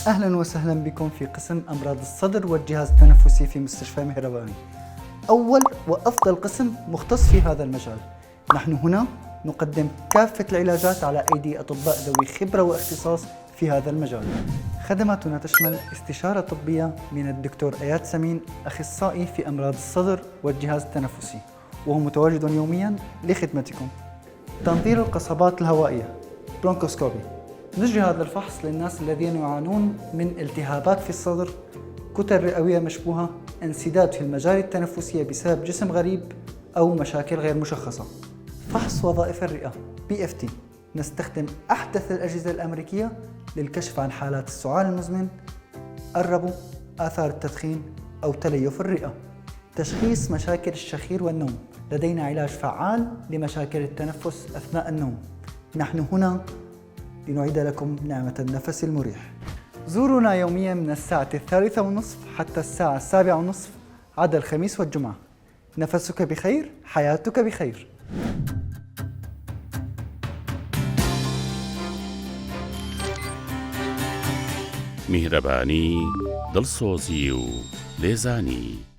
أهلا وسهلا بكم في قسم أمراض الصدر والجهاز التنفسي في مستشفى مهرباني، أول وأفضل قسم مختص في هذا المجال. نحن هنا نقدم كافة العلاجات على أيدي أطباء ذوي خبرة واختصاص في هذا المجال. خدماتنا تشمل استشارة طبية من الدكتور آيات سمين، أخصائي في أمراض الصدر والجهاز التنفسي، وهو متواجد يوميا لخدمتكم. تنظير القصبات الهوائية برونكوسكوبي، نجري هذا الفحص للناس الذين يعانون من التهابات في الصدر، كتل رئوية مشبوهة، انسداد في المجاري التنفسية بسبب جسم غريب أو مشاكل غير مشخصة. فحص وظائف الرئة PFT، نستخدم أحدث الأجهزة الأمريكية للكشف عن حالات السعال المزمن، الربو، آثار التدخين أو تليف الرئة. تشخيص مشاكل الشخير والنوم، لدينا علاج فعال لمشاكل التنفس أثناء النوم. نحن هنا لنعيد لكم نعمة النفس المريح. زورونا يوميا من الساعة 3:30 حتى الساعة 7:30 عدا الخميس والجمعة. نفسك بخير، حياتك بخير. میهرەبانی دڵسۆزی و لێزانی.